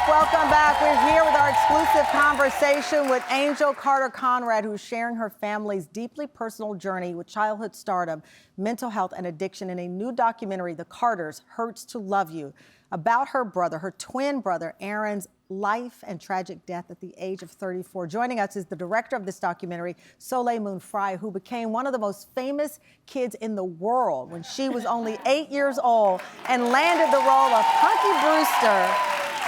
Welcome back. We're here with our exclusive conversation with Angel Carter Conrad, who's sharing her family's deeply personal journey with childhood stardom, mental health, and addiction in a new documentary, The Carters, Hurts to Love You, about her brother, her twin brother, Aaron's life and tragic death at the age of 34. Joining us is the director of this documentary, Soleil Moon Frye, who became one of the most famous kids in the world when she was only 8 years old and landed the role of Punky Brewster.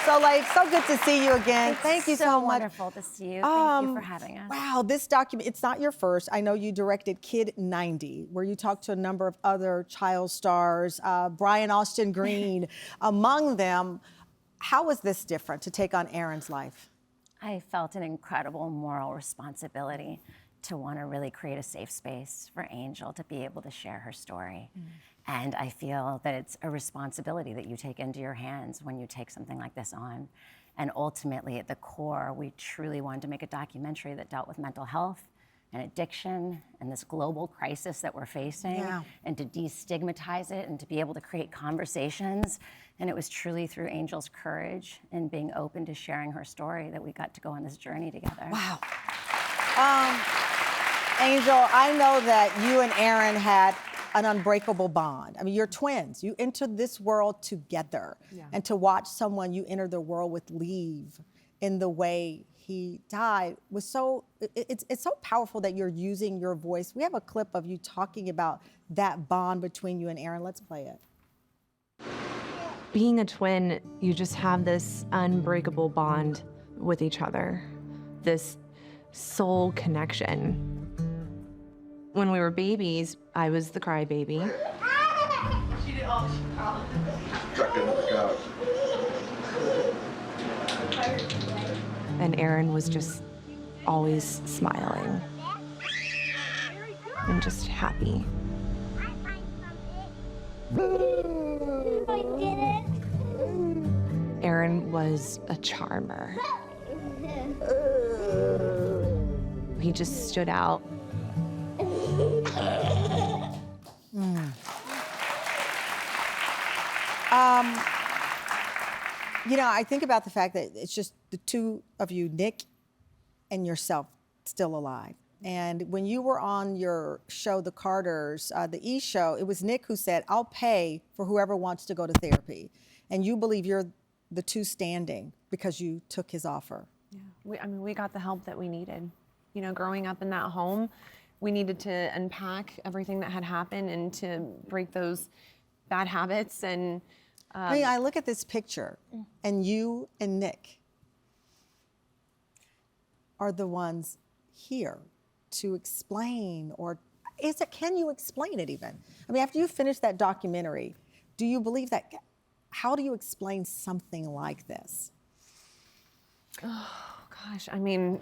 Soleil, so good to see you again. Thank you so much. Wonderful to see you. Thank you for having us. Wow, this document, it's not your first. I know you directed Kid 90, where you talked to a number of other child stars, Brian Austin Green, among them. How was this different to take on Aaron's life? I felt an incredible moral responsibility to want to really create a safe space for Angel to be able to share her story. And I feel that it's a responsibility that you take into your hands when you take something like this on. And ultimately, at the core, we truly wanted to make a documentary that dealt with mental health and addiction and this global crisis that we're facing, and to destigmatize it and to be able to create conversations. And it was truly through Angel's courage and being open to sharing her story that we got to go on this journey together. Wow. Angel, I know that you and Aaron had an unbreakable bond. I mean, you're twins. You entered this world together. And to watch someone you enter the world with leave in the way he died was so, it's so powerful that you're using your voice. We have a clip of you talking about that bond between you and Aaron. Let's play it. Being a twin, you just have this unbreakable bond with each other, this soul connection. When we were babies, I was the crybaby. She did all she tucked into the couch. And Aaron was just always smiling and just happy. Aaron was a charmer. He just stood out. You know, I think about the fact that it's just the two of you, Nick and yourself, still alive. And when you were on your show, The Carters, the E! Show, it was Nick who said, "I'll pay for whoever wants to go to therapy." And you believe you're the two standing because you took his offer. Yeah, I mean, we got the help that we needed. You know, growing up in that home, we needed to unpack everything that had happened and to break those bad habits. And I mean, I look at this picture, and you and Nick are the ones here to explain, or can you explain it even? I mean, after you finish that documentary, do you believe that, how do you explain something like this? Oh, gosh, I mean,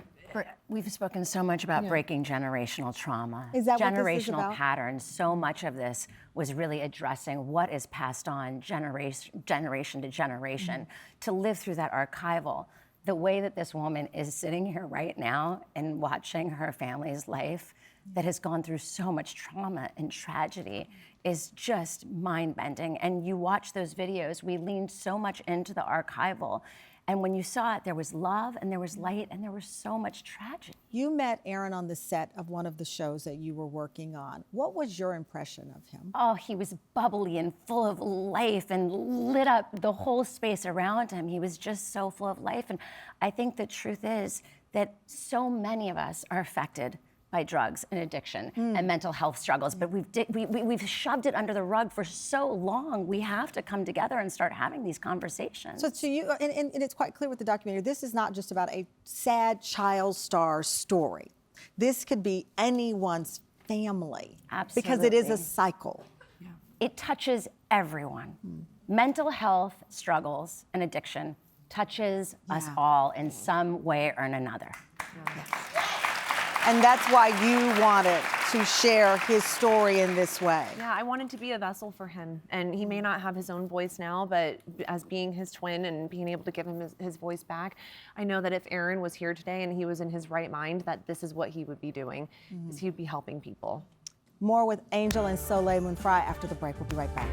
We've spoken so much about breaking generational trauma. Is that what this is generational about? patterns. So much of this was really addressing what is passed on generation to generation to live through that archival. The way that this woman is sitting here right now and watching her family's life that has gone through so much trauma and tragedy is just mind-bending. And you watch those videos, we leaned so much into the archival. And when you saw it, there was love and there was light and there was so much tragedy. You met Aaron on the set of one of the shows that you were working on. What was your impression of him? Oh, he was bubbly and full of life and lit up the whole space around him. He was just so full of life. And I think the truth is that so many of us are affected by drugs and addiction and mental health struggles, but we've shoved it under the rug for so long. We have to come together and start having these conversations. So to you, and it's quite clear with the documentary, this is not just about a sad child star story. This could be anyone's family. Absolutely. Because it is a cycle. Yeah. It touches everyone. Mental health struggles and addiction touches us all in some way or another. And that's why you wanted to share his story in this way. yeah, I wanted to be a vessel for him. And he may not have his own voice now, but as being his twin and being able to give him his voice back, I know that if Aaron was here today and he was in his right mind, that this is what he would be doing, is he would be helping people. More with Angel and Soleil Moon Frye after the break. We'll be right back.